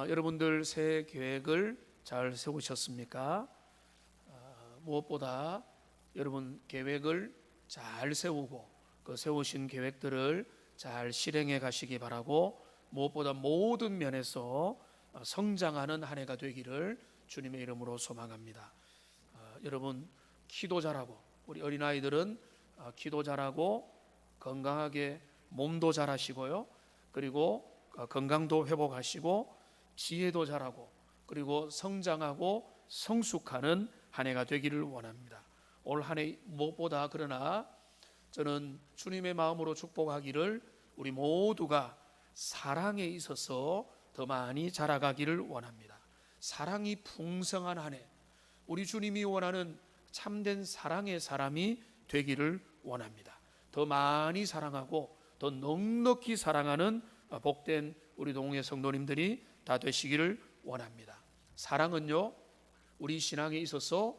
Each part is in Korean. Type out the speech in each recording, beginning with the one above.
여러분들 새해 계획을 잘 세우셨습니까? 무엇보다 여러분 계획을 잘 세우고 그 세우신 계획들을 잘 실행해 가시기 바라고, 무엇보다 모든 면에서 성장하는 한 해가 되기를 주님의 이름으로 소망합니다. 여러분 기도 잘하고, 우리 어린아이들은 기도 잘하고 건강하게 몸도 잘하시고요, 그리고 건강도 회복하시고 지혜도 잘하고 그리고 성장하고 성숙하는 한 해가 되기를 원합니다. 올 한 해 무엇보다 그러나 저는 주님의 마음으로 축복하기를 우리 모두가 사랑에 있어서 더 많이 자라가기를 원합니다. 사랑이 풍성한 한 해, 우리 주님이 원하는 참된 사랑의 사람이 되기를 원합니다. 더 많이 사랑하고 더 넉넉히 사랑하는 복된 우리 동네 성도님들이 다 되시기를 원합니다. 사랑은요, 우리 신앙에 있어서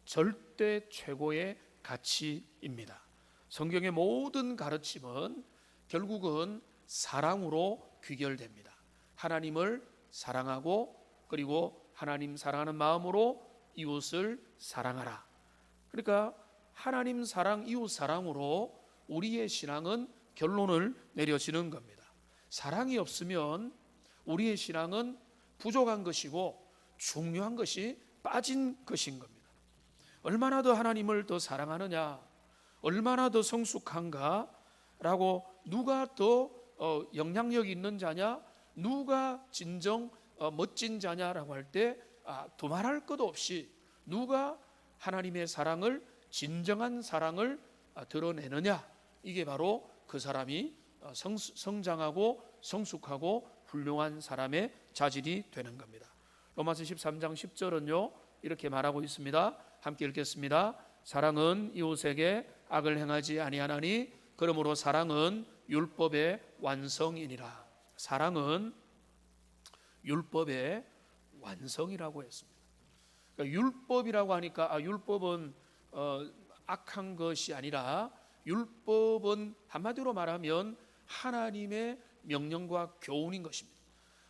절대 최고의 가치입니다. 성경의 모든 가르침은 결국은 사랑으로 귀결됩니다. 하나님을 사랑하고 그리고 하나님 사랑하는 마음으로 이웃을 사랑하라. 그러니까 하나님 사랑, 이웃 사랑으로 우리의 신앙은 결론을 내려지는 겁니다. 사랑이 없으면 우리의 신앙은 부족한 것이고 중요한 것이 빠진 것인 겁니다. 얼마나 더 하나님을 더 사랑하느냐, 얼마나 더 성숙한가 라고, 누가 더 영향력 있는 자냐, 누가 진정 멋진 자냐라고 할 때 두말할 것도 없이 누가 하나님의 사랑을, 진정한 사랑을 드러내느냐, 이게 바로 그 사람이 성장하고 성숙하고 훌륭한 사람의 자질이 되는 겁니다. 로마서 13장 10절은요 이렇게 말하고 있습니다. 함께 읽겠습니다. 사랑은 이웃에게 악을 행하지 아니하나니 그러므로 사랑은 율법의 완성이니라. 사랑은 율법의 완성이라고 했습니다. 그러니까 율법이라고 하니까 율법은 악한 것이 아니라, 율법은 한마디로 말하면 하나님의 명령과 교훈인 것입니다.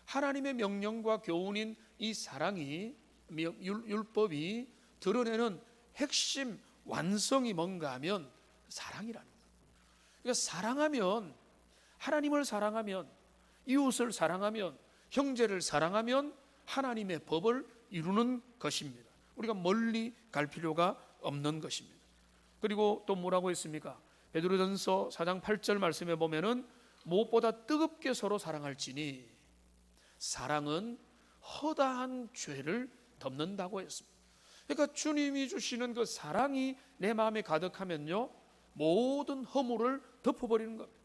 하나님의 명령과 교훈인 이 사랑이, 율법이 드러내는 핵심 완성이 뭔가 하면 사랑이라는 거예요. 그러니까 사랑하면, 하나님을 사랑하면, 이웃을 사랑하면, 형제를 사랑하면 하나님의 법을 이루는 것입니다. 우리가 멀리 갈 필요가 없는 것입니다. 그리고 또 뭐라고 했습니까? 베드로전서 4장 8절 말씀에 보면은 무엇보다 뜨겁게 서로 사랑할지니 사랑은 허다한 죄를 덮는다고 했습니다. 그러니까 주님이 주시는 그 사랑이 내 마음에 가득하면요 모든 허물을 덮어버리는 겁니다.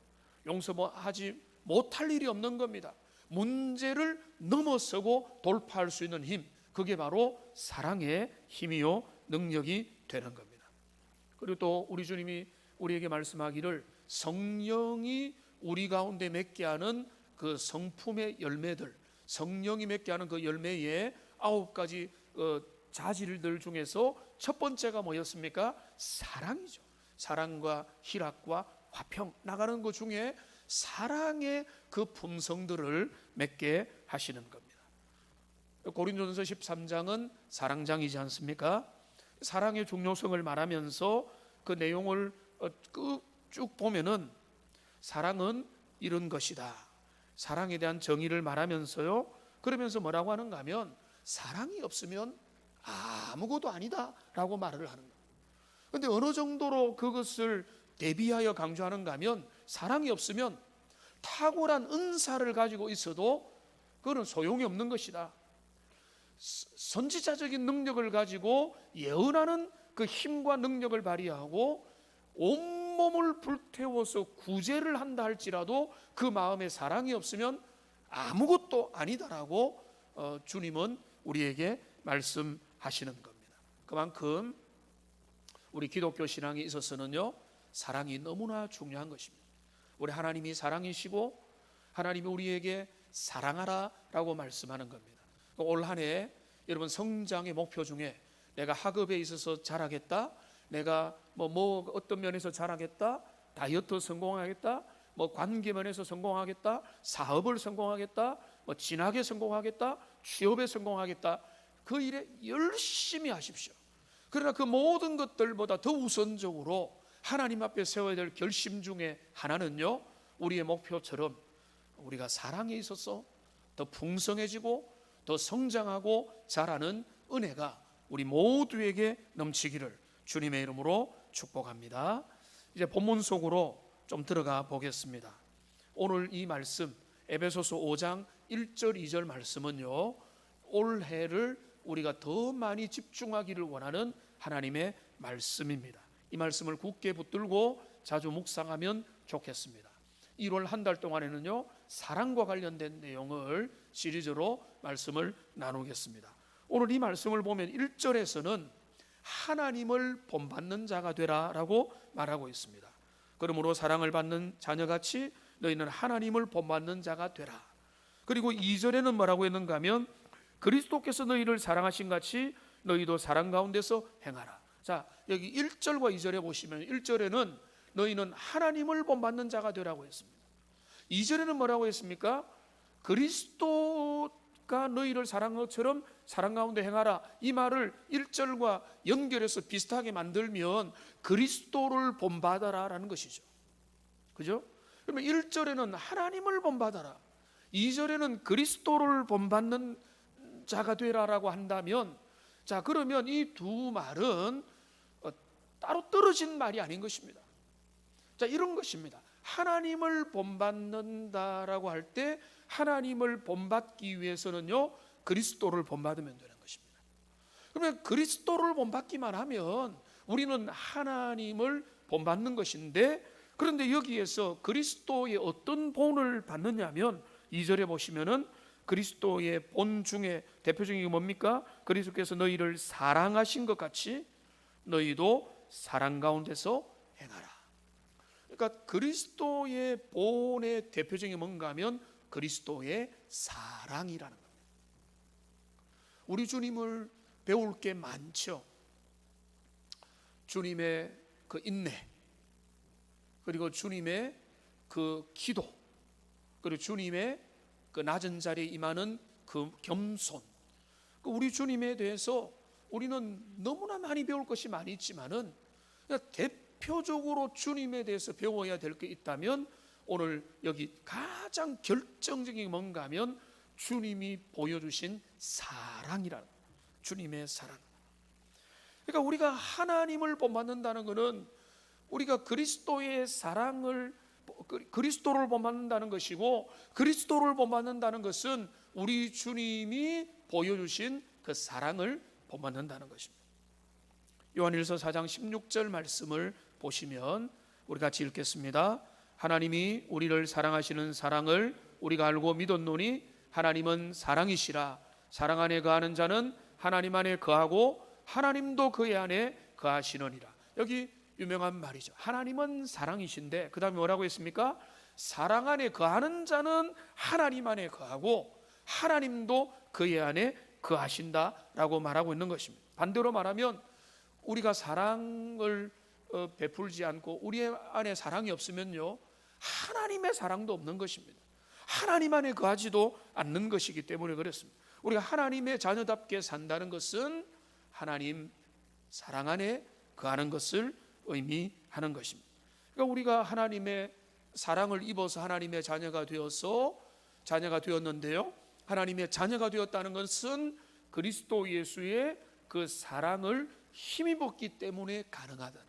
용서하지 못할 일이 없는 겁니다. 문제를 넘어서고 돌파할 수 있는 힘, 그게 바로 사랑의 힘이요 능력이 되는 겁니다. 그리고 또 우리 주님이 우리에게 말씀하기를 성령이 우리 가운데 맺게 하는 그 성품의 열매들, 성령이 맺게 하는 그 열매의 9가지 자질들 중에서 첫 번째가 뭐였습니까? 사랑이죠. 사랑과 희락과 화평, 나가는 것 중에 사랑의 그 품성들을 맺게 하시는 겁니다. 고린도전서 13장은 사랑장이지 않습니까? 사랑의 중요성을 말하면서 그 내용을 쭉 보면은 사랑은 이런 것이다, 사랑에 대한 정의를 말하면서요, 그러면서 뭐라고 하는가 하면 사랑이 없으면 아무것도 아니다 라고 말을 하는 거예요. 그런데 어느 정도로 그것을 대비하여 강조하는가 하면, 사랑이 없으면 탁월한 은사를 가지고 있어도 그거는 소용이 없는 것이다. 선지자적인 능력을 가지고 예언하는 그 힘과 능력을 발휘하고 온몸을 불태워서 구제를 한다 할지라도 그 마음에 사랑이 없으면 아무것도 아니다라고 주님은 우리에게 말씀하시는 겁니다. 그만큼 우리 기독교 신앙에 있어서는요 사랑이 너무나 중요한 것입니다. 우리 하나님이 사랑이시고 하나님이 우리에게 사랑하라 라고 말씀하는 겁니다. 올 한 해 여러분 성장의 목표 중에 내가 학업에 있어서 잘하겠다, 내가 어떤 면에서 잘하겠다, 다이어트 성공하겠다, 관계 면에서 성공하겠다, 사업을 성공하겠다, 뭐 진학에 성공하겠다, 취업에 성공하겠다, 그 일에 열심히 하십시오. 그러나 그 모든 것들보다 더 우선적으로 하나님 앞에 세워야 될 결심 중에 하나는요, 우리의 목표처럼 우리가 사랑에 있어서 더 풍성해지고 더 성장하고 자라는 은혜가 우리 모두에게 넘치기를 주님의 이름으로 축복합니다. 이제 본문 속으로 좀 들어가 보겠습니다. 오늘 이 말씀 에베소서 5장 1절 2절 말씀은요, 올해를 우리가 더 많이 집중하기를 원하는 하나님의 말씀입니다. 이 말씀을 굳게 붙들고 자주 묵상하면 좋겠습니다. 1월 한 달 동안에는요, 사랑과 관련된 내용을 시리즈로 말씀을 나누겠습니다. 오늘 이 말씀을 보면 1절에서는 하나님을 본받는 자가 되라 라고 말하고 있습니다. 그러므로 사랑을 받는 자녀같이 너희는 하나님을 본받는 자가 되라. 그리고 2절에는 뭐라고 했는가 하면 그리스도께서 너희를 사랑하신 같이 너희도 사랑 가운데서 행하라. 자, 여기 1절과 2절에 보시면 1절에는 너희는 하나님을 본받는 자가 되라고 했습니다. 2절에는 뭐라고 했습니까? 그리스도가 너희를 사랑한 것처럼 사랑 가운데 행하라. 이 말을 1절과 연결해서 비슷하게 만들면 그리스도를 본받아라 라는 것이죠. 그죠? 그러면 1절에는 하나님을 본받아라, 2절에는 그리스도를 본받는 자가 되라라고 한다면, 자, 그러면 이 두 말은 따로 떨어진 말이 아닌 것입니다. 자, 이런 것입니다. 하나님을 본받는다라고 할 때 하나님을 본받기 위해서는요, 그리스도를 본받으면 되는 것입니다. 그러면 그리스도를 본받기만 하면 우리는 하나님을 본받는 것인데, 그런데 여기에서 그리스도의 어떤 본을 받느냐 하면 2절에 보시면은 그리스도의 본 중에 대표적인 게 뭡니까? 그리스도께서 너희를 사랑하신 것 같이 너희도 사랑 가운데서 행하라. 그러니까 그리스도의 본의 대표적인 게 뭔가 하면 그리스도의 사랑이라는 겁니다. 우리 주님을 배울 게 많죠. 주님의 그 인내, 그리고 주님의 그 기도, 그리고 주님의 그 낮은 자리에 임하는 그 겸손, 우리 주님에 대해서 우리는 너무나 많이 배울 것이 많이 있지만은 대표적으로 주님에 대해서 배워야 될 게 있다면 오늘 여기 가장 결정적인 게 뭔가 하면 주님이 보여주신 사랑이라는, 주님의 사랑. 그러니까 우리가 하나님을 본받는다는 것은 우리가 그리스도의 사랑을, 그리스도를 본받는다는 것이고, 그리스도를 본받는다는 것은 우리 주님이 보여주신 그 사랑을 본받는다는 것입니다. 요한일서 4장 16절 말씀을 보시면 우리 같이 읽겠습니다. 하나님이 우리를 사랑하시는 사랑을 우리가 알고 믿었노니 하나님은 사랑이시라. 사랑 안에 거하는 자는 하나님 안에 거하고 하나님도 그의 안에 거하시느니라. 여기 유명한 말이죠. 하나님은 사랑이신데 그 다음에 뭐라고 했습니까? 사랑 안에 거하는 자는 하나님 안에 거하고 하나님도 그의 안에 거하신다라고 말하고 있는 것입니다. 반대로 말하면 우리가 사랑을 베풀지 않고 우리 안에 사랑이 없으면요, 하나님의 사랑도 없는 것입니다. 하나님 안에 거하지도 않는 것이기 때문에 그렇습니다. 우리가 하나님의 자녀답게 산다는 것은 하나님 사랑 안에 거하는 것을 의미하는 것입니다. 그러니까 우리가 하나님의 사랑을 입어서 하나님의 자녀가 되었는데요, 하나님의 자녀가 되었다는 것은 그리스도 예수의 그 사랑을 힘입었기 때문에 가능하다.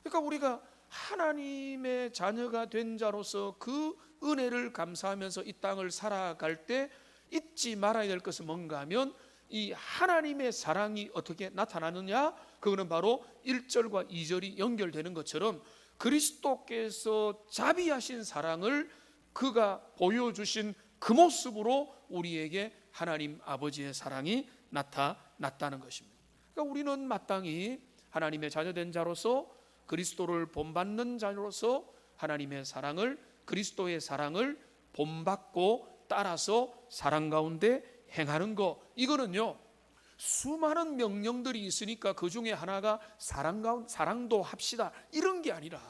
그러니까 우리가 하나님의 자녀가 된 자로서 그 은혜를 감사하면서 이 땅을 살아갈 때 잊지 말아야 될 것은 뭔가 하면 이 하나님의 사랑이 어떻게 나타나느냐, 그거는 바로 1절과 2절이 연결되는 것처럼 그리스도께서 자비하신 사랑을 그가 보여주신 그 모습으로 우리에게 하나님 아버지의 사랑이 나타났다는 것입니다. 그러니까 우리는 마땅히 하나님의 자녀된 자로서 그리스도를 본받는 자로서 하나님의 사랑을, 그리스도의 사랑을 본받고 따라서 사랑 가운데 행하는 것, 이거는요 수많은 명령들이 있으니까 그 중에 하나가 사랑도 합시다 이런 게 아니라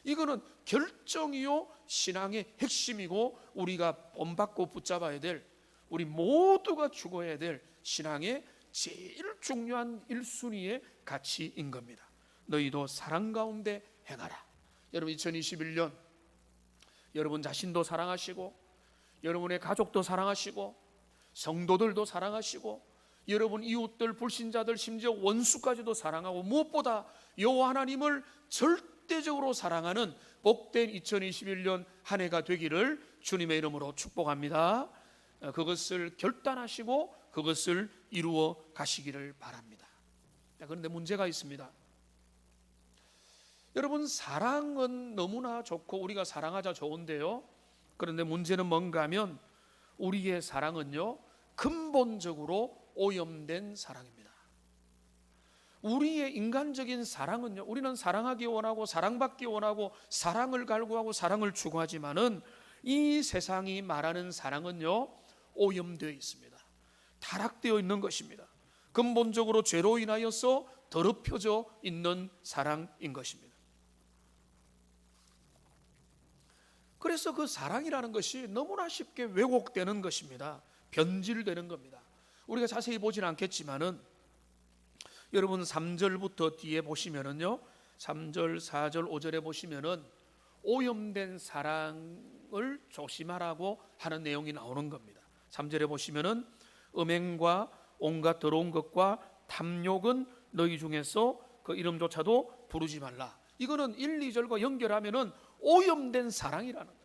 이거는 결정이요 신앙의 핵심이고 우리가 본받고 붙잡아야 될, 우리 모두가 죽어야 될 신앙의 제일 중요한 1순위의 가치인 겁니다. 너희도 사랑 가운데 행하라. 여러분 2021년 여러분 자신도 사랑하시고 여러분의 가족도 사랑하시고 성도들도 사랑하시고 여러분 이웃들, 불신자들, 심지어 원수까지도 사랑하고 무엇보다 여호와 하나님을 절대적으로 사랑하는 복된 2021년 한 해가 되기를 주님의 이름으로 축복합니다. 그것을 결단하시고 그것을 이루어 가시기를 바랍니다. 그런데 문제가 있습니다. 여러분 사랑은 너무나 좋고 우리가 사랑하자 좋은데요, 그런데 문제는 뭔가 하면 우리의 사랑은요 근본적으로 오염된 사랑입니다. 우리의 인간적인 사랑은요, 우리는 사랑하기 원하고 사랑받기 원하고 사랑을 갈구하고 사랑을 추구하지만은 이 세상이 말하는 사랑은요 오염되어 있습니다. 타락되어 있는 것입니다. 근본적으로 죄로 인하여서 더럽혀져 있는 사랑인 것입니다. 그래서 그 사랑이라는 것이 너무나 쉽게 왜곡되는 것입니다. 변질되는 겁니다. 우리가 자세히 보지는 않겠지만은 여러분 3절부터 뒤에 보시면은요 3절, 4절, 5절에 보시면은 오염된 사랑을 조심하라고 하는 내용이 나오는 겁니다. 3절에 보시면은 음행과 온갖 더러운 것과 탐욕은 너희 중에서 그 이름조차도 부르지 말라. 이거는 1, 2절과 연결하면은 오염된 사랑이라는 거예요.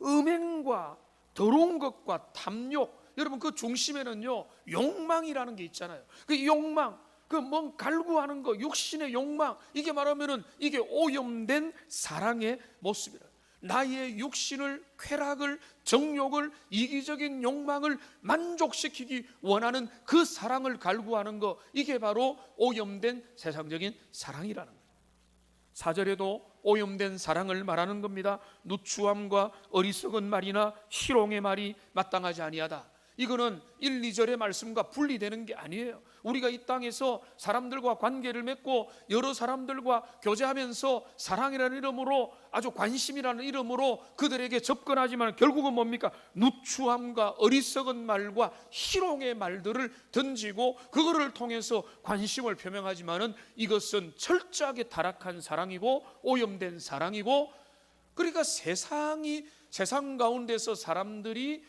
음행과 더러운 것과 탐욕, 여러분 그 중심에는요 욕망이라는 게 있잖아요. 그 욕망, 그 뭐 갈구하는 거, 육신의 욕망, 이게 말하면은 이게 오염된 사랑의 모습이라. 나의 육신을, 쾌락을, 정욕을, 이기적인 욕망을 만족시키기 원하는 그 사랑을 갈구하는 거, 이게 바로 오염된 세상적인 사랑이라는 거예요. 4절에도 오염된 사랑을 말하는 겁니다. 누추함과 어리석은 말이나 희롱의 말이 마땅하지 아니하다. 이거는 1, 2절의 말씀과 분리되는 게 아니에요. 우리가 이 땅에서 사람들과 관계를 맺고 여러 사람들과 교제하면서 사랑이라는 이름으로, 아주 관심이라는 이름으로 그들에게 접근하지만 결국은 뭡니까? 누추함과 어리석은 말과 희롱의 말들을 던지고 그거를 통해서 관심을 표명하지만은 이것은 철저하게 타락한 사랑이고 오염된 사랑이고, 그러니까 세상 가운데서 사람들이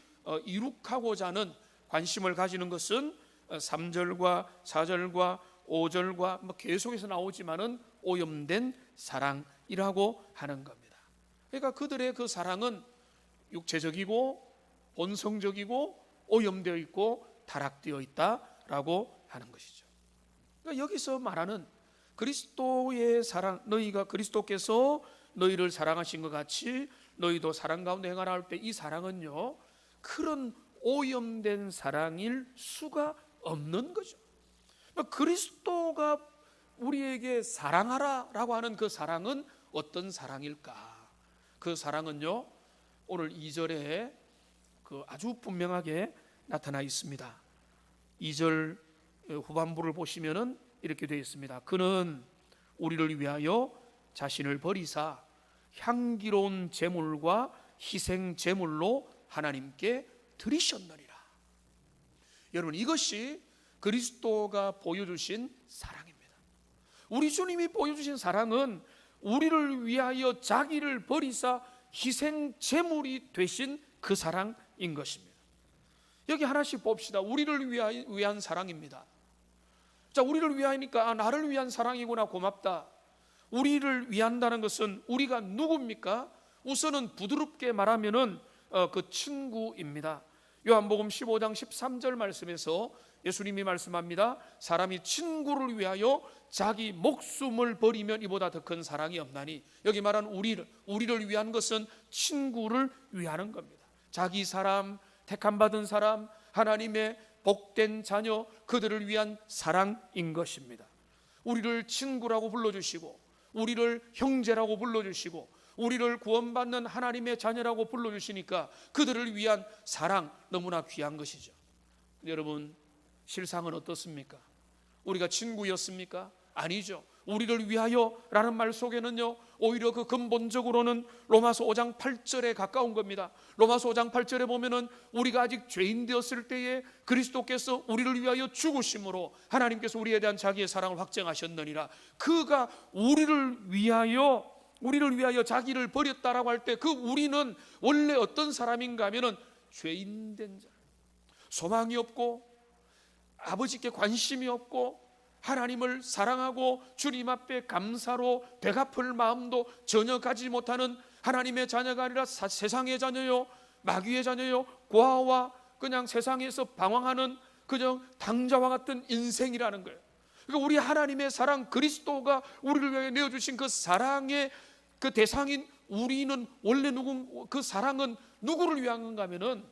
이룩하고자 하는 관심을 가지는 것은 3절과 4절과 5절과 뭐 계속해서 나오지만은 오염된 사랑이라고 하는 겁니다. 그러니까 그들의 그 사랑은 육체적이고 본성적이고 오염되어 있고 타락되어 있다라고 하는 것이죠. 그러니까 여기서 말하는 그리스도의 사랑, 너희가 그리스도께서 너희를 사랑하신 것 같이 너희도 사랑 가운데 행하라 할 때 이 사랑은요 그런 오염된 사랑일 수가 없는 거죠. 그리스도가 우리에게 사랑하라라고 하는 그 사랑은 어떤 사랑일까? 그 사랑은요 오늘 2절에 그 아주 분명하게 나타나 있습니다. 2절 후반부를 보시면은 이렇게 되어 있습니다. 그는 우리를 위하여 자신을 버리사 향기로운 제물과 희생 제물로 하나님께 드리셨느니라. 여러분 이것이 그리스도가 보여주신 사랑입니다. 우리 주님이 보여주신 사랑은 우리를 위하여 자기를 버리사 희생 제물이 되신 그 사랑인 것입니다. 여기 하나씩 봅시다. 우리를 위한 사랑입니다. 자, 우리를 위하니까 나를 위한 사랑이구나, 고맙다. 우리를 위한다는 것은 우리가 누굽니까? 우선은 부드럽게 말하면은 그 친구입니다. 요한복음 15장 13절 말씀에서 예수님이 말씀합니다. 사람이 친구를 위하여 자기 목숨을 버리면 이보다 더 큰 사랑이 없나니. 여기 말한 우리를 위한 것은 친구를 위하는 겁니다. 자기 사람, 택함받은 사람, 하나님의 복된 자녀, 그들을 위한 사랑인 것입니다. 우리를 친구라고 불러주시고 우리를 형제라고 불러주시고 우리를 구원받는 하나님의 자녀라고 불러주시니까 그들을 위한 사랑, 너무나 귀한 것이죠. 여러분 실상은 어떻습니까? 우리가 친구였습니까? 아니죠. 우리를 위하여라는 말 속에는요, 오히려 그 근본적으로는 로마서 5장 8절에 가까운 겁니다. 로마서 5장 8절에 보면은 우리가 아직 죄인 되었을 때에 그리스도께서 우리를 위하여 죽으심으로 하나님께서 우리에 대한 자기의 사랑을 확증하셨느니라. 그가 우리를 위하여 자기를 버렸다라고 할 때 그 우리는 원래 어떤 사람인가 하면은 죄인 된 자, 소망이 없고 아버지께 관심이 없고 하나님을 사랑하고 주님 앞에 감사로 되갚을 마음도 전혀 가지지 못하는 하나님의 자녀가 아니라 세상의 자녀요, 마귀의 자녀요, 고아와 그냥 세상에서 방황하는 그냥 당자와 같은 인생이라는 거예요. 그러니까 우리 하나님의 사랑, 그리스도가 우리를 위해 내어주신 그 사랑의 그 대상인 우리는 원래 그 사랑은 누구를 위한 건가 하면은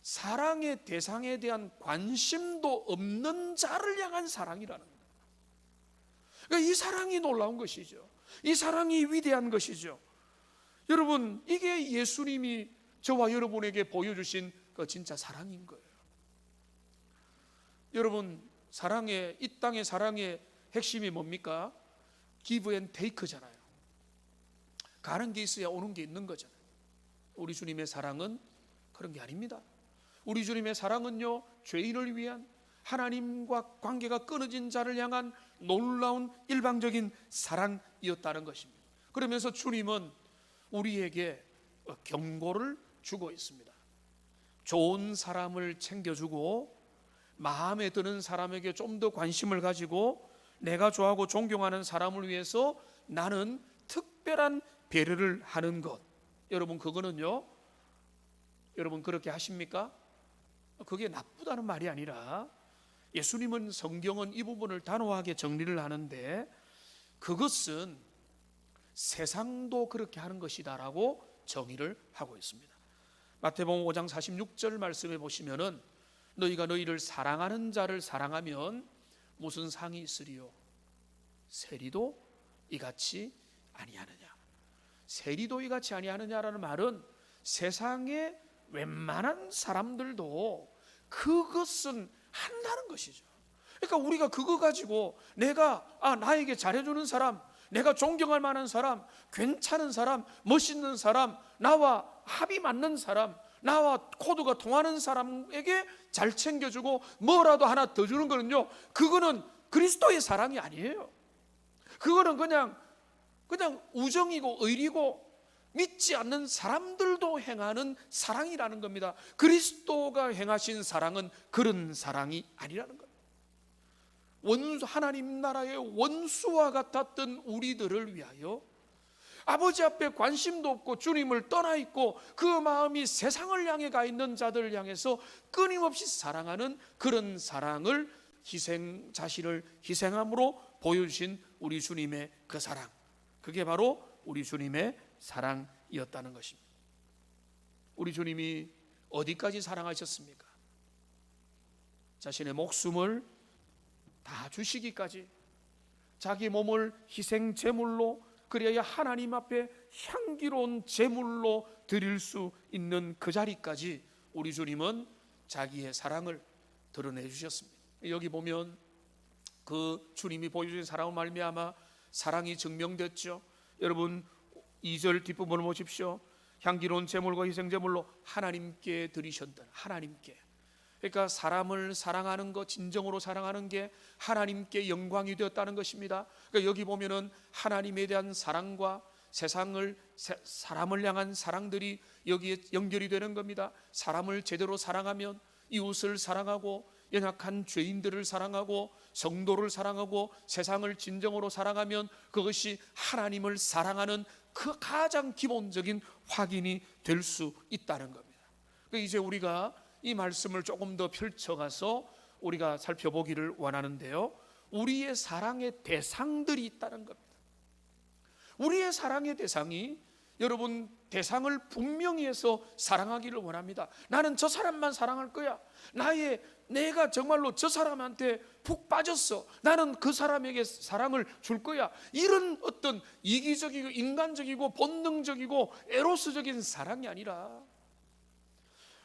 사랑의 대상에 대한 관심도 없는 자를 향한 사랑이라는 거예요. 그러니까 이 사랑이 놀라운 것이죠. 이 사랑이 위대한 것이죠. 여러분, 이게 예수님이 저와 여러분에게 보여주신 그 진짜 사랑인 거예요. 여러분, 이 땅의 사랑의 핵심이 뭡니까? give and take잖아요. 가는 게 있어야 오는 게 있는 거잖아요. 우리 주님의 사랑은 그런 게 아닙니다. 우리 주님의 사랑은요, 죄인을 위한 하나님과 관계가 끊어진 자를 향한 놀라운 일방적인 사랑이었다는 것입니다. 그러면서 주님은 우리에게 경고를 주고 있습니다. 좋은 사람을 챙겨주고 마음에 드는 사람에게 좀 더 관심을 가지고 내가 좋아하고 존경하는 사람을 위해서 나는 특별한 배려를 하는 것. 여러분, 그거는요, 여러분 그렇게 하십니까? 그게 나쁘다는 말이 아니라 예수님은, 성경은 이 부분을 단호하게 정리를 하는데 그것은 세상도 그렇게 하는 것이다라고 정의를 하고 있습니다. 마태복음 5장 46절 말씀에 보시면은 너희가 너희를 사랑하는 자를 사랑하면 무슨 상이 있으리요? 세리도 이같이 아니하느냐. 세리도 이같이 아니하느냐라는 말은 세상에 웬만한 사람들도 그것은 한다는 것이죠. 그러니까 우리가 그거 가지고 내가 나에게 잘해주는 사람, 내가 존경할 만한 사람, 괜찮은 사람, 멋있는 사람, 나와 합이 맞는 사람, 나와 코드가 통하는 사람에게 잘 챙겨주고 뭐라도 하나 더 주는 거는요, 그거는 그리스도의 사랑이 아니에요. 그거는 그냥 우정이고 의리고 믿지 않는 사람들도 행하는 사랑이라는 겁니다. 그리스도가 행하신 사랑은 그런 사랑이 아니라는 겁니다. 하나님 나라의 원수와 같았던 우리들을 위하여 아버지 앞에 관심도 없고 주님을 떠나 있고 그 마음이 세상을 향해 가 있는 자들을 향해서 끊임없이 사랑하는 그런 사랑을 자신을 희생함으로 보여주신 우리 주님의 그 사랑, 그게 바로 우리 주님의 사랑이었다는 것입니다. 우리 주님이 어디까지 사랑하셨습니까? 자신의 목숨을 다 주시기까지, 자기 몸을 희생 제물로, 그래야 하나님 앞에 향기로운 제물로 드릴 수 있는 그 자리까지 우리 주님은 자기의 사랑을 드러내 주셨습니다. 여기 보면 그 주님이 보여주신 사랑을 말미암아 사랑이 증명됐죠. 여러분 2절 뒷부분을 보십시오. 향기로운 제물과 희생제물로 하나님께 드리셨다. 하나님께. 그러니까 사람을 사랑하는 것, 진정으로 사랑하는 게 하나님께 영광이 되었다는 것입니다. 그러니까 여기 보면은 하나님에 대한 사랑과 사람을 향한 사랑들이 여기에 연결이 되는 겁니다. 사람을 제대로 사랑하면 이웃을 사랑하고 연약한 죄인들을 사랑하고 성도를 사랑하고 세상을 진정으로 사랑하면 그것이 하나님을 사랑하는 그 가장 기본적인 확인이 될 수 있다는 겁니다. 그러니까 이제 우리가 이 말씀을 조금 더 펼쳐가서 우리가 살펴보기를 원하는데요, 우리의 사랑의 대상들이 있다는 겁니다. 우리의 사랑의 대상이, 여러분 대상을 분명히 해서 사랑하기를 원합니다. 나는 저 사람만 사랑할 거야. 내가 정말로 저 사람한테 푹 빠졌어. 나는 그 사람에게 사랑을 줄 거야. 이런 어떤 이기적이고 인간적이고 본능적이고 에로스적인 사랑이 아니라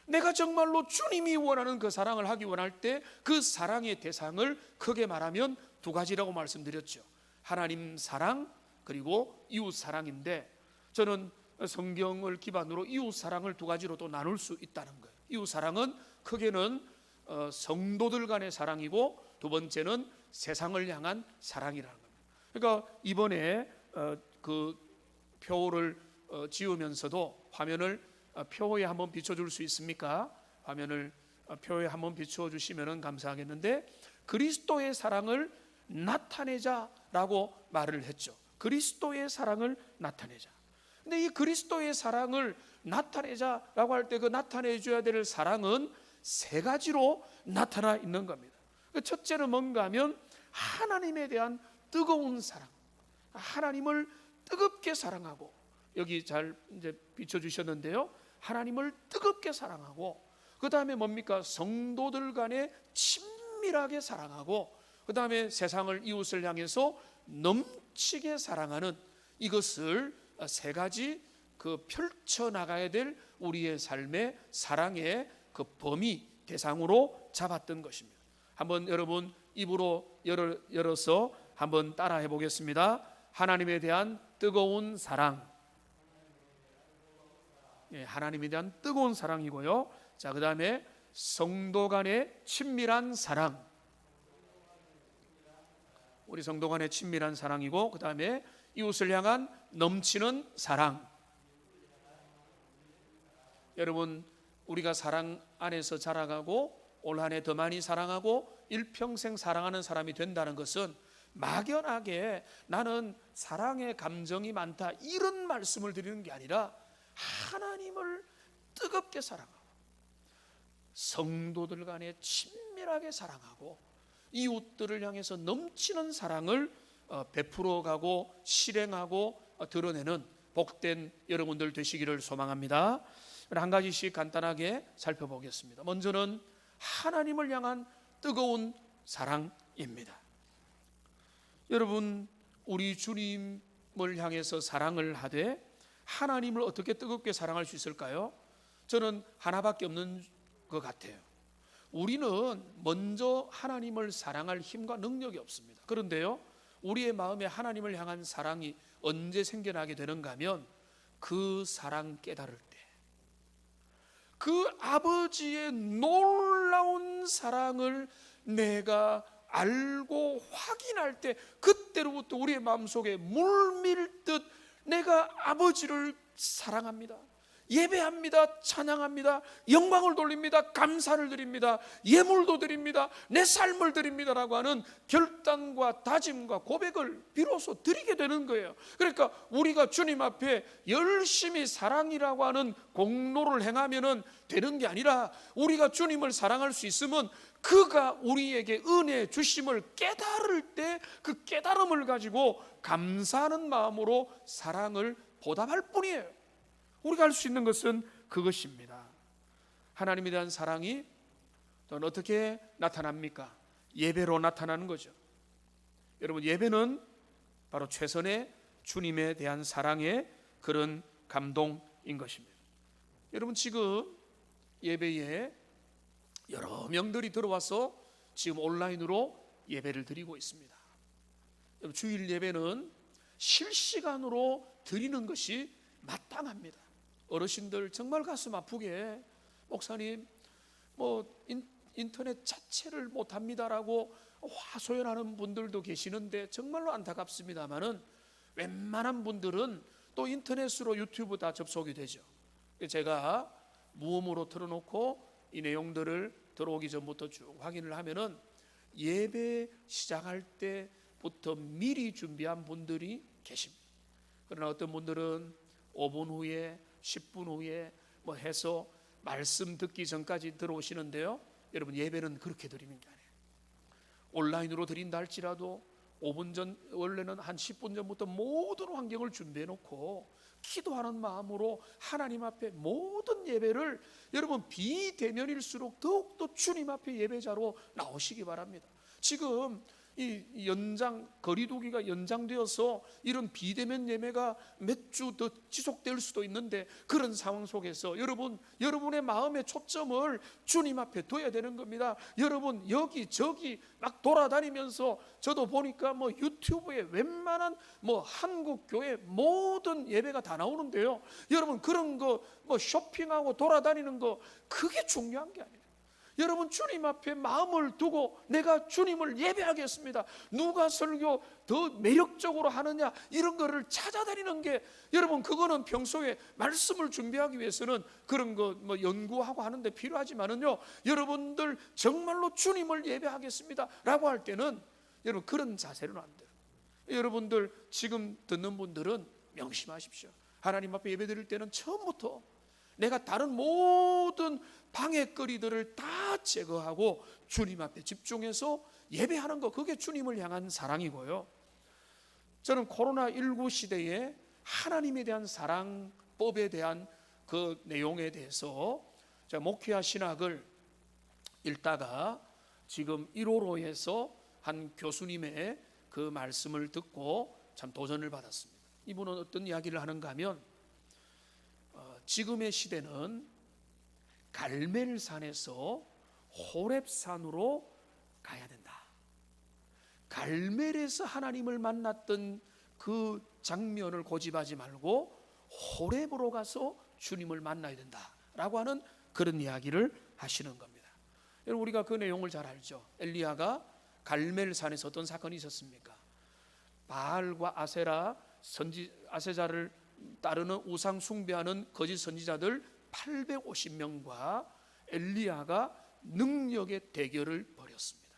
내가 정말로 주님이 원하는 그 사랑을 하기 원할 때 그 사랑의 대상을 크게 말하면 두 가지라고 말씀드렸죠. 하나님 사랑 그리고 이웃 사랑인데, 저는 성경을 기반으로 이웃 사랑을 두 가지로 또 나눌 수 있다는 거예요. 이웃 사랑은 크게는 성도들 간의 사랑이고, 두 번째는 세상을 향한 사랑이라는 겁니다. 그러니까 이번에 그 표를 지으면서도 화면을 표에 한번 비춰줄 수 있습니까? 화면을 표에 한번 비춰주시면 감사하겠는데, 그리스도의 사랑을 나타내자라고 말을 했죠. 그리스도의 사랑을 나타내자. 근데 이 그리스도의 사랑을 나타내자라고 할 때 그 나타내줘야 될 사랑은 세 가지로 나타나 있는 겁니다. 첫째는 뭔가 하면 하나님에 대한 뜨거운 사랑, 하나님을 뜨겁게 사랑하고, 여기 잘 이제 비춰주셨는데요, 하나님을 뜨겁게 사랑하고, 그 다음에 뭡니까? 성도들 간에 친밀하게 사랑하고, 그 다음에 세상을, 이웃을 향해서 넘치게 사랑하는, 이것을 세 가지 그 펼쳐나가야 될 우리의 삶의 사랑의 그 범위, 대상으로 잡았던 것입니다. 한번 여러분 입으로 열어서 한번 따라해 보겠습니다. 하나님에 대한 뜨거운 사랑. 하나님에 대한 뜨거운 사랑이고요. 자, 그 다음에 성도 간의 친밀한 사랑. 우리 성도 간의 친밀한 사랑이고, 그 다음에 이웃을 향한 넘치는 사랑. 여러분, 우리가 사랑 안에서 자라가고 올 한 해 더 많이 사랑하고 일평생 사랑하는 사람이 된다는 것은 막연하게 나는 사랑의 감정이 많다, 이런 말씀을 드리는 게 아니라, 하나님을 뜨겁게 사랑하고 성도들 간에 친밀하게 사랑하고 이웃들을 향해서 넘치는 사랑을 베풀어가고 실행하고 드러내는 복된 여러분들 되시기를 소망합니다. 한 가지씩 간단하게 살펴보겠습니다. 먼저는 하나님을 향한 뜨거운 사랑입니다. 여러분, 우리 주님을 향해서 사랑을 하되 하나님을 어떻게 뜨겁게 사랑할 수 있을까요? 저는 하나밖에 없는 것 같아요. 우리는 먼저 하나님을 사랑할 힘과 능력이 없습니다. 그런데요, 우리의 마음에 하나님을 향한 사랑이 언제 생겨나게 되는가 하면, 그 사랑 깨달을 때, 그 아버지의 놀라운 사랑을 내가 알고 확인할 때, 그때로부터 우리의 마음속에 물밀듯 내가 아버지를 사랑합니다, 예배합니다, 찬양합니다, 영광을 돌립니다, 감사를 드립니다, 예물도 드립니다, 내 삶을 드립니다라고 하는 결단과 다짐과 고백을 비로소 드리게 되는 거예요. 그러니까 우리가 주님 앞에 열심히 사랑이라고 하는 공로를 행하면 되는 게 아니라, 우리가 주님을 사랑할 수 있으면 그가 우리에게 은혜 주심을 깨달을 때 그 깨달음을 가지고 감사하는 마음으로 사랑을 보답할 뿐이에요. 우리가 할 수 있는 것은 그것입니다. 하나님에 대한 사랑이 또는 어떻게 나타납니까? 예배로 나타나는 거죠. 여러분, 예배는 바로 최선의 주님에 대한 사랑의 그런 감동인 것입니다. 여러분, 지금 예배에 여러 명들이 들어와서 지금 온라인으로 예배를 드리고 있습니다. 여러분, 주일 예배는 실시간으로 드리는 것이 마땅합니다. 어르신들 정말 가슴 아프게, 목사님 인터넷 자체를 못합니다라고 화소연하는 분들도 계시는데 정말로 안타깝습니다만은, 웬만한 분들은 또 인터넷으로 유튜브 다 접속이 되죠. 제가 무음으로 틀어놓고 이 내용들을 들어오기 전부터 쭉 확인을 하면은, 예배 시작할 때부터 미리 준비한 분들이 계십니다. 그러나 어떤 분들은 5분 후에 10분 후에 해서 말씀 듣기 전까지 들어오시는데요, 여러분, 예배는 그렇게 드리는 게 아니에요. 온라인으로 드린다 할지라도 5분 전, 원래는 한 10분 전부터 모든 환경을 준비해 놓고 기도하는 마음으로 하나님 앞에 모든 예배를, 여러분, 비대면일수록 더욱더 주님 앞에 예배자로 나오시기 바랍니다. 지금 이 연장 거리두기가 연장되어서 이런 비대면 예배가 몇 주 더 지속될 수도 있는데, 그런 상황 속에서 여러분의 마음의 초점을 주님 앞에 둬야 되는 겁니다. 여러분 여기저기 막 돌아다니면서, 저도 보니까 뭐 유튜브에 웬만한 뭐 한국 교회 모든 예배가 다 나오는데요, 여러분 그런 거 뭐 쇼핑하고 돌아다니는 거 그게 중요한 게 아니에요. 여러분 주님 앞에 마음을 두고 내가 주님을 예배하겠습니다, 누가 설교 더 매력적으로 하느냐, 이런 거를 찾아다니는 게, 여러분 그거는 평소에 말씀을 준비하기 위해서는 그런 거 뭐 연구하고 하는데 필요하지만은요, 여러분들 정말로 주님을 예배하겠습니다 라고 할 때는 여러분 그런 자세로는 안 돼요. 여러분들 지금 듣는 분들은 명심하십시오. 하나님 앞에 예배 드릴 때는 처음부터 내가 다른 모든 방해거리들을 다 제거하고 주님 앞에 집중해서 예배하는 거, 그게 주님을 향한 사랑이고요. 저는 코로나19 시대에 하나님에 대한 사랑법에 대한 그 내용에 대해서 제가 목회와 신학을 읽다가 지금 1호로에서 한 교수님의 그 말씀을 듣고 참 도전을 받았습니다. 이분은 어떤 이야기를 하는가 하면, 지금의 시대는 갈멜산에서 호렙산으로 가야 된다. 갈멜에서 하나님을 만났던 그 장면을 고집하지 말고 호렙으로 가서 주님을 만나야 된다라고 하는 그런 이야기를 하시는 겁니다. 여러분 우리가 그 내용을 잘 알죠. 엘리야가 갈멜산에서 어떤 사건이 있었습니까? 바알과 아세자를 따르는 우상 숭배하는 거짓 선지자들 850명과 엘리야가 능력의 대결을 벌였습니다.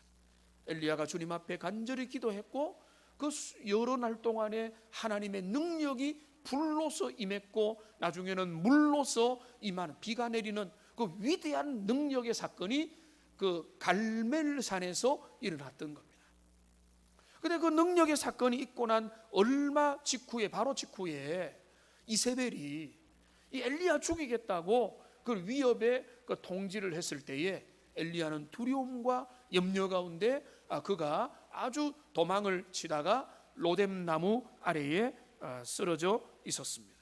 엘리야가 주님 앞에 간절히 기도했고, 그 여러 날 동안에 하나님의 능력이 불로서 임했고, 나중에는 물로서 임하는, 비가 내리는 그 위대한 능력의 사건이 그 갈멜산에서 일어났던 겁니다. 그런데 그 능력의 사건이 있고 난 얼마 직후에, 바로 직후에 이세벨이 이 엘리야 죽이겠다고 그 위협에 그 통지를 했을 때에 엘리야는 두려움과 염려 가운데 그가 아주 도망을 치다가 로뎀나무 아래에 쓰러져 있었습니다.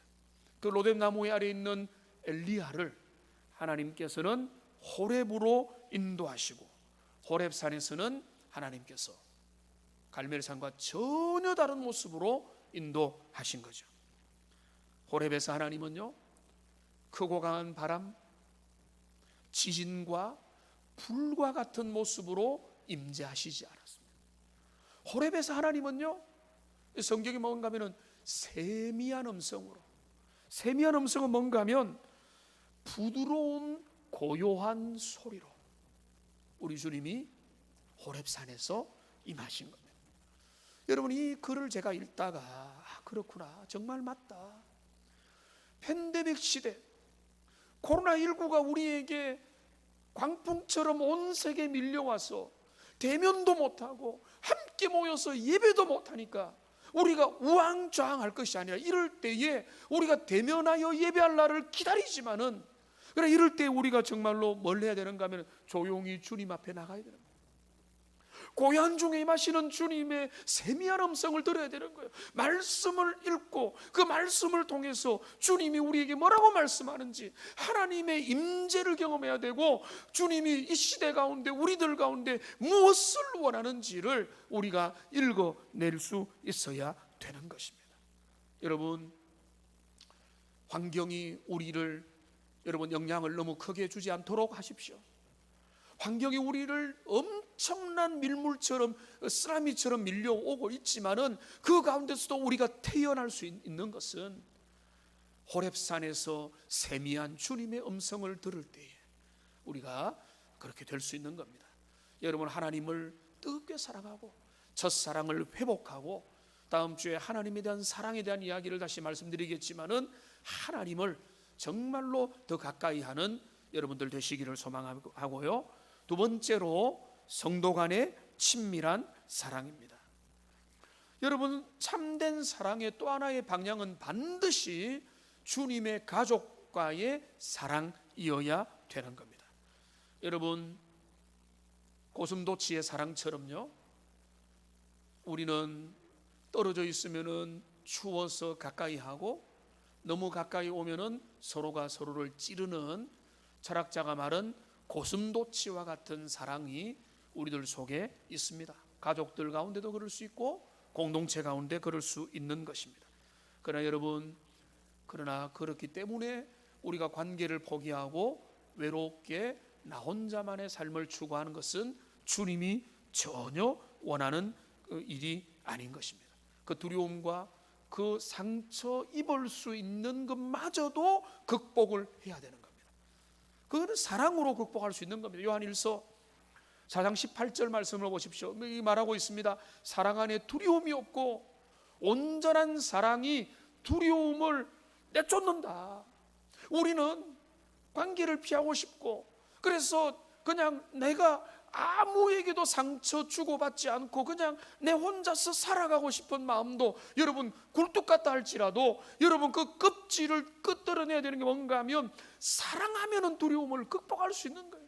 그 로뎀나무 아래에 있는 엘리야를 하나님께서는 호렙으로 인도하시고, 호렙산에서는 하나님께서 갈멜산과 전혀 다른 모습으로 인도하신 거죠. 호렙에서 하나님은요, 크고 강한 바람, 지진과 불과 같은 모습으로 임재하시지 않았습니다. 호렙에서 하나님은요, 성경이 뭔가 하면은 세미한 음성으로, 세미한 음성은 뭔가 하면 부드러운 고요한 소리로 우리 주님이 호렙산에서 임하신 겁니다. 여러분 이 글을 제가 읽다가 그렇구나, 정말 맞다. 팬데믹 시대, 코로나19가 우리에게 광풍처럼 온 세계에 밀려와서 대면도 못하고 함께 모여서 예배도 못하니까 우리가 우왕좌왕할 것이 아니라, 이럴 때에 우리가 대면하여 예배할 날을 기다리지만은, 그래 이럴 때 우리가 정말로 뭘 해야 되는가 하면 조용히 주님 앞에 나가야 되는 거예요. 고요한 중에 임하시는 주님의 세미한 음성을 들어야 되는 거예요. 말씀을 읽고 그 말씀을 통해서 주님이 우리에게 뭐라고 말씀하는지, 하나님의 임재를 경험해야 되고, 주님이 이 시대 가운데 우리들 가운데 무엇을 원하는지를 우리가 읽어낼 수 있어야 되는 것입니다. 여러분 환경이 우리를, 여러분 영향을 너무 크게 주지 않도록 하십시오. 환경이 우리를 엄청난 밀물처럼, 쓰나미처럼 밀려오고 있지만은 그 가운데서도 우리가 태어날 수 있는 것은 호렙산에서 세미한 주님의 음성을 들을 때에 우리가 그렇게 될 수 있는 겁니다. 여러분 하나님을 뜨겁게 사랑하고 첫사랑을 회복하고, 다음 주에 하나님에 대한 사랑에 대한 이야기를 다시 말씀드리겠지만은 하나님을 정말로 더 가까이 하는 여러분들 되시기를 소망하고요. 두 번째로 성도 간의 친밀한 사랑입니다. 여러분 참된 사랑의 또 하나의 방향은 반드시 주님의 가족과의 사랑이어야 되는 겁니다. 여러분 고슴도치의 사랑처럼요, 우리는 떨어져 있으면은 추워서 가까이 하고 너무 가까이 오면은 서로가 서로를 찌르는, 철학자가 말한 고슴도치와 같은 사랑이 우리들 속에 있습니다. 가족들 가운데도 그럴 수 있고 공동체 가운데 그럴 수 있는 것입니다. 그러나 여러분, 그렇기 때문에 우리가 관계를 포기하고 외롭게 나 혼자만의 삶을 추구하는 것은 주님이 전혀 원하는 일이 아닌 것입니다. 그 두려움과 그 상처 입을 수 있는 것마저도 극복을 해야 되는 겁니다. 그거는 사랑으로 극복할 수 있는 겁니다. 요한일서 4장 18절 말씀을 보십시오. 말하고 있습니다. 사랑 안에 두려움이 없고 온전한 사랑이 두려움을 내쫓는다. 우리는 관계를 피하고 싶고, 그래서 그냥 내가 아무에게도 상처 주고받지 않고 그냥 내 혼자서 살아가고 싶은 마음도 여러분 굴뚝 같다 할지라도 여러분 그 껍질을 끄떡내야 되는 게 뭔가 하면 사랑하면은 두려움을 극복할 수 있는 거예요.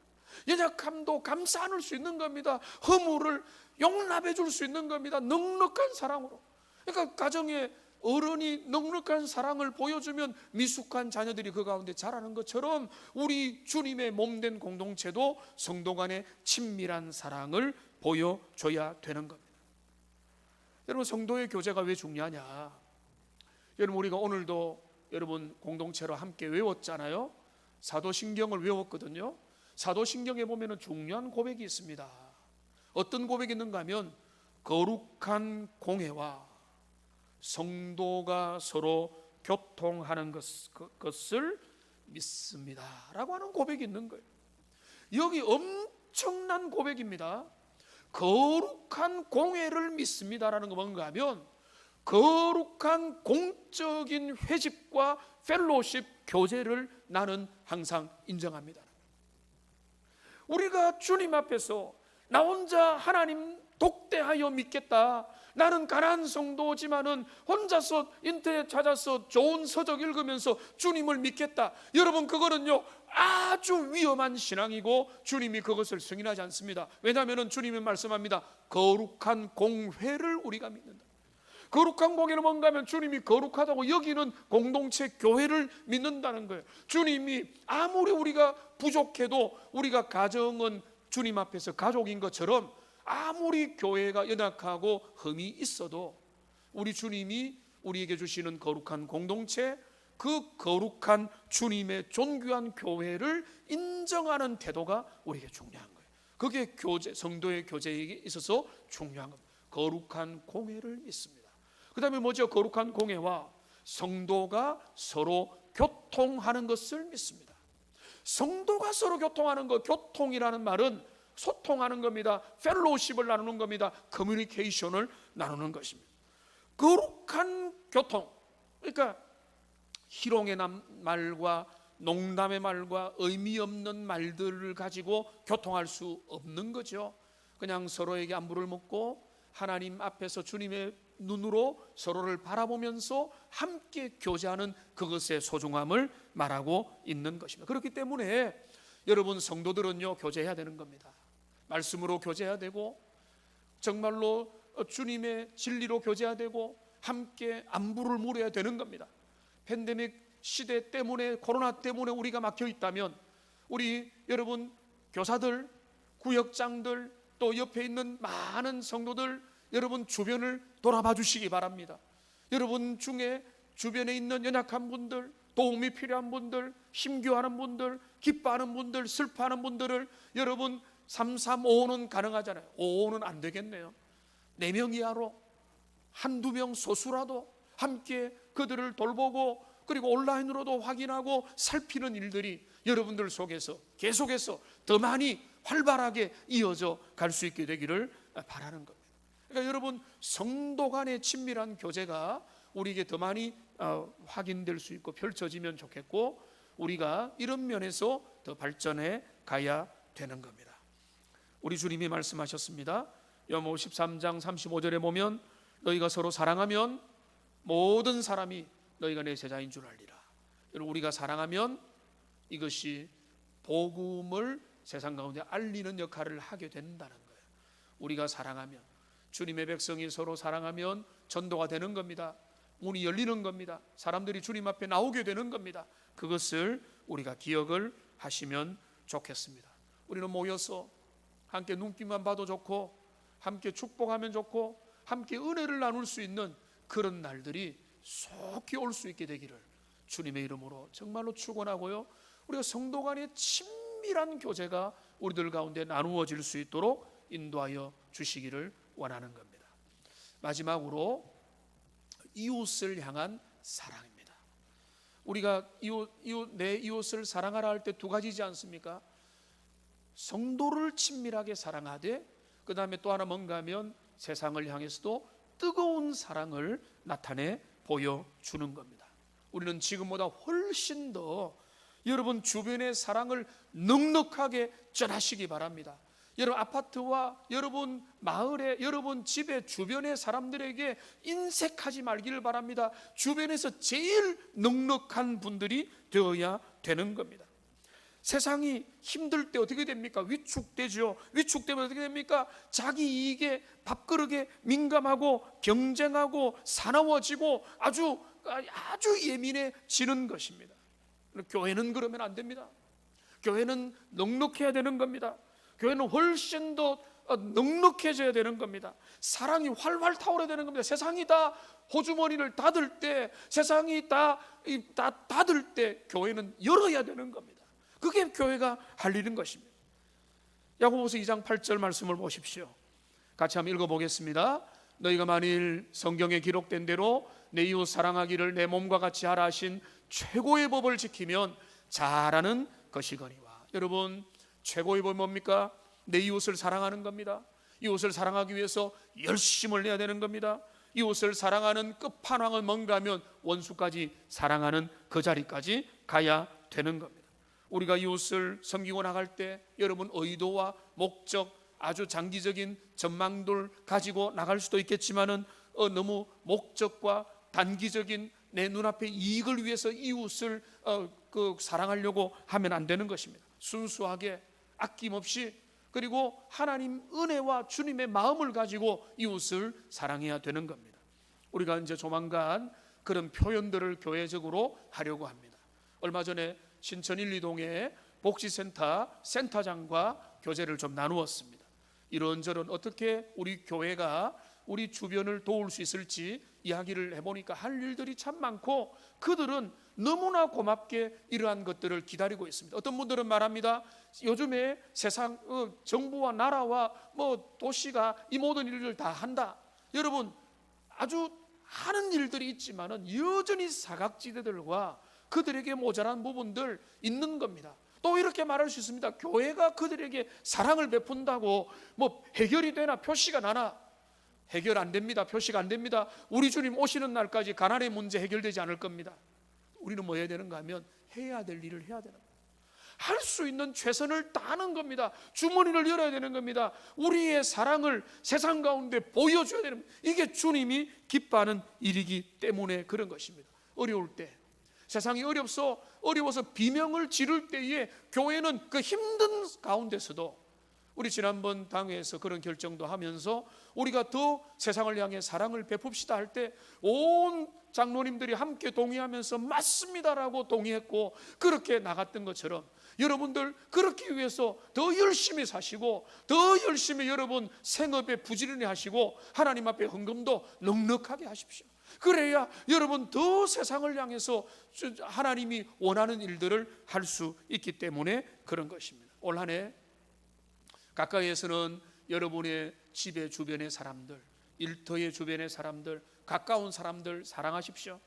연약함도 감싸 안을 수 있는 겁니다. 허물을 용납해 줄 수 있는 겁니다. 넉넉한 사랑으로. 그러니까 가정에 어른이 넉넉한 사랑을 보여주면 미숙한 자녀들이 그 가운데 자라는 것처럼 우리 주님의 몸된 공동체도 성도 간의 친밀한 사랑을 보여줘야 되는 겁니다. 여러분, 성도의 교제가 왜 중요하냐? 여러분, 우리가 오늘도 여러분 공동체로 함께 외웠잖아요. 사도신경을 외웠거든요. 사도신경에 보면 중요한 고백이 있습니다. 어떤 고백이 있는가 하면 거룩한 공회와 성도가 서로 교통하는 것을 믿습니다 라고 하는 고백이 있는 거예요. 여기 엄청난 고백입니다. 거룩한 공회를 믿습니다라는 거 뭔가 하면 거룩한 공적인 회집과 펠로십 교제를 나는 항상 인정합니다. 우리가 주님 앞에서 나 혼자 하나님 독대하여 믿겠다, 나는 가난한 성도지만은 혼자서 인터넷 찾아서 좋은 서적 읽으면서 주님을 믿겠다, 여러분 그거는요 아주 위험한 신앙이고 주님이 그것을 승인하지 않습니다. 왜냐하면 주님이 말씀합니다. 거룩한 공회를 우리가 믿는다. 거룩한 공회는 뭔가 하면 주님이 거룩하다고 여기는 공동체 교회를 믿는다는 거예요. 주님이 아무리 우리가 부족해도 우리가 가정은 주님 앞에서 가족인 것처럼 아무리 교회가 연약하고 흠이 있어도 우리 주님이 우리에게 주시는 거룩한 공동체, 그 거룩한 주님의 존귀한 교회를 인정하는 태도가 우리에게 중요한 거예요. 그게 교제, 성도의 교제에 있어서 중요한 겁니다. 거룩한 공회를 믿습니다. 그 다음에 뭐죠? 거룩한 공회와 성도가 서로 교통하는 것을 믿습니다. 성도가 서로 교통하는 것, 교통이라는 말은 소통하는 겁니다. 펠로우십을 나누는 겁니다. 커뮤니케이션을 나누는 것입니다. 거룩한 교통, 그러니까 희롱의 말과 농담의 말과 의미 없는 말들을 가지고 교통할 수 없는 거죠. 그냥 서로에게 안부를 묻고 하나님 앞에서 주님의 눈으로 서로를 바라보면서 함께 교제하는 그것의 소중함을 말하고 있는 것입니다. 그렇기 때문에 여러분 성도들은요 교제해야 되는 겁니다. 말씀으로 교제해야 되고 정말로 주님의 진리로 교제해야 되고 함께 안부를 물어야 되는 겁니다. 팬데믹 시대 때문에, 코로나 때문에 우리가 막혀 있다면 우리 여러분 교사들, 구역장들, 또 옆에 있는 많은 성도들 여러분 주변을 돌아봐 주시기 바랍니다. 여러분 중에 주변에 있는 연약한 분들, 도움이 필요한 분들, 힘겨워하는 분들, 기뻐하는 분들, 슬퍼하는 분들을 여러분 335는 가능하잖아요. 5는 안 되겠네요. 4명 이하로 한두 명 소수라도 함께 그들을 돌보고 그리고 온라인으로도 확인하고 살피는 일들이 여러분들 속에서 계속해서 더 많이 활발하게 이어져 갈 수 있게 되기를 바라는 겁니다. 그러니까 여러분 성도 간의 친밀한 교제가 우리에게 더 많이 확인될 수 있고 펼쳐지면 좋겠고 우리가 이런 면에서 더 발전해 가야 되는 겁니다. 우리 주님이 말씀하셨습니다. 요한복음 13장 35절에 보면 너희가 서로 사랑하면 모든 사람이 너희가 내 제자인 줄 알리라. 여러분 우리가 사랑하면 이것이 복음을 세상 가운데 알리는 역할을 하게 된다는 거예요. 우리가 사랑하면 주님의 백성이 서로 사랑하면 전도가 되는 겁니다. 문이 열리는 겁니다. 사람들이 주님 앞에 나오게 되는 겁니다. 그것을 우리가 기억을 하시면 좋겠습니다. 우리는 모여서 함께 눈빛만 봐도 좋고, 함께 축복하면 좋고, 함께 은혜를 나눌 수 있는 그런 날들이 속히 올 수 있게 되기를 주님의 이름으로 정말로 축원하고요, 우리가 성도 간의 친밀한 교제가 우리들 가운데 나누어질 수 있도록 인도하여 주시기를 원하는 겁니다. 마지막으로 이웃을 향한 사랑입니다. 우리가 내 이웃을 사랑하라 할 때 두 가지지 않습니까? 성도를 친밀하게 사랑하되, 그 다음에 또 하나 뭔가 하면 세상을 향해서도 뜨거운 사랑을 나타내 보여주는 겁니다. 우리는 지금보다 훨씬 더 여러분 주변의 사랑을 넉넉하게 전하시기 바랍니다. 여러분 아파트와 여러분 마을에, 여러분 집의 주변의 사람들에게 인색하지 말기를 바랍니다. 주변에서 제일 넉넉한 분들이 되어야 되는 겁니다. 세상이 힘들 때 어떻게 됩니까? 위축되죠. 위축되면 어떻게 됩니까? 자기 이익에 밥그릇에 민감하고 경쟁하고 사나워지고 아주 예민해지는 것입니다. 교회는 그러면 안 됩니다. 교회는 넉넉해야 되는 겁니다. 교회는 훨씬 더 넉넉해져야 되는 겁니다. 사랑이 활활 타오르야 되는 겁니다. 세상이 다 호주머니를 닫을 때, 세상이 다 닫을 때 교회는 열어야 되는 겁니다. 그게 교회가 할 일인 것입니다. 야고보서 2장 8절 말씀을 보십시오. 같이 한번 읽어보겠습니다. 너희가 만일 성경에 기록된 대로 내 이웃 사랑하기를 내 몸과 같이 하라 하신 최고의 법을 지키면 잘하는 것이거니와. 여러분, 최고의 법이 뭡니까? 내 이웃을 사랑하는 겁니다. 이웃을 사랑하기 위해서 열심을 내야 되는 겁니다. 이웃을 사랑하는 끝판왕은 뭔가 하면 원수까지 사랑하는 그 자리까지 가야 되는 겁니다. 우리가 이웃을 섬기고 나갈 때 여러분 의도와 목적, 아주 장기적인 전망들 가지고 나갈 수도 있겠지만은 너무 목적과 단기적인 내 눈앞의 이익을 위해서 이웃을 사랑하려고 하면 안 되는 것입니다. 순수하게 아낌없이, 그리고 하나님 은혜와 주님의 마음을 가지고 이웃을 사랑해야 되는 겁니다. 우리가 이제 조만간 그런 표현들을 교회적으로 하려고 합니다. 얼마 전에 신천 1, 2동의 복지센터 센터장과 교제를 좀 나누었습니다. 이런저런 어떻게 우리 교회가 우리 주변을 도울 수 있을지 이야기를 해보니까 할 일들이 참 많고, 그들은 너무나 고맙게 이러한 것들을 기다리고 있습니다. 어떤 분들은 말합니다. 요즘에 세상 정부와 나라와 도시가 이 모든 일을 다 한다. 여러분, 아주 하는 일들이 있지만은 여전히 사각지대들과 그들에게 모자란 부분들 있는 겁니다. 또 이렇게 말할 수 있습니다. 교회가 그들에게 사랑을 베푼다고 해결이 되나, 표시가 나나? 해결 안 됩니다. 표시가 안 됩니다. 우리 주님 오시는 날까지 가난의 문제 해결되지 않을 겁니다. 우리는 뭐 해야 되는가 하면 해야 될 일을 해야 되는 겁니다. 할 수 있는 최선을 다하는 겁니다. 주머니를 열어야 되는 겁니다. 우리의 사랑을 세상 가운데 보여줘야 되는 겁니다. 이게 주님이 기뻐하는 일이기 때문에 그런 것입니다. 어려울 때, 세상이 어려워서 비명을 지를 때에 교회는 그 힘든 가운데서도, 우리 지난번 당회에서 그런 결정도 하면서 우리가 더 세상을 향해 사랑을 베풉시다 할 때 온 장로님들이 함께 동의하면서 맞습니다라고 동의했고, 그렇게 나갔던 것처럼 여러분들 그렇기 위해서 더 열심히 사시고, 더 열심히 여러분 생업에 부지런히 하시고, 하나님 앞에 헌금도 넉넉하게 하십시오. 그래야 여러분 더 세상을 향해서 하나님이 원하는 일들을 할 수 있기 때문에 그런 것입니다. 올 한 해 가까이에서는 여러분의 집의 주변의 사람들, 일터의 주변의 사람들, 가까운 사람들 사랑하십시오.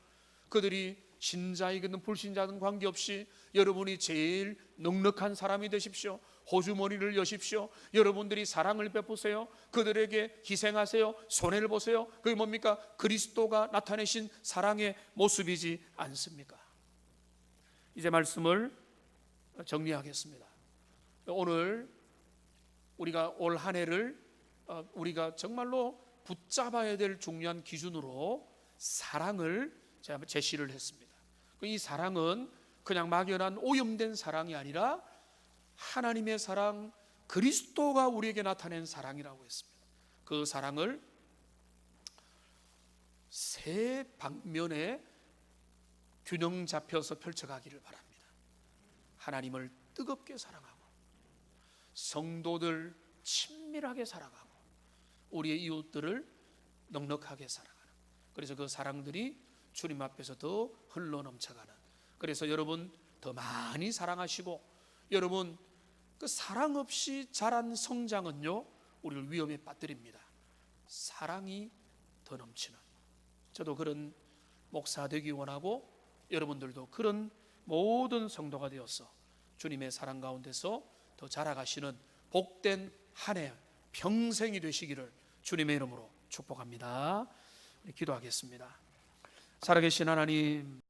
그들이 신자이든 불신자든 관계없이 여러분이 제일 넉넉한 사람이 되십시오. 호주머니를 여십시오. 여러분들이 사랑을 베푸세요. 그들에게 희생하세요. 손해를 보세요. 그게 뭡니까? 그리스도가 나타내신 사랑의 모습이지 않습니까? 이제 말씀을 정리하겠습니다. 오늘 우리가 올 한 해를 우리가 정말로 붙잡아야 될 중요한 기준으로 사랑을 제가 제시를 했습니다. 이 사랑은 그냥 막연한 오염된 사랑이 아니라 하나님의 사랑, 그리스도가 우리에게 나타낸 사랑이라고 했습니다. 그 사랑을 세 방면에 균형 잡혀서 펼쳐가기를 바랍니다. 하나님을 뜨겁게 사랑하고, 성도들 친밀하게 사랑하고, 우리의 이웃들을 넉넉하게 사랑하는, 그래서 그 사랑들이 주님 앞에서 더 흘러 넘쳐가는, 그래서 여러분 더 많이 사랑하시고, 여러분 그 사랑 없이 자란 성장은요 우리를 위험에 빠뜨립니다. 사랑이 더 넘치는, 저도 그런 목사 되기 원하고, 여러분들도 그런 모든 성도가 되어서 주님의 사랑 가운데서 더 자라가시는 복된 한 해 평생이 되시기를 주님의 이름으로 축복합니다. 우리 기도하겠습니다. 살아계신 하나님,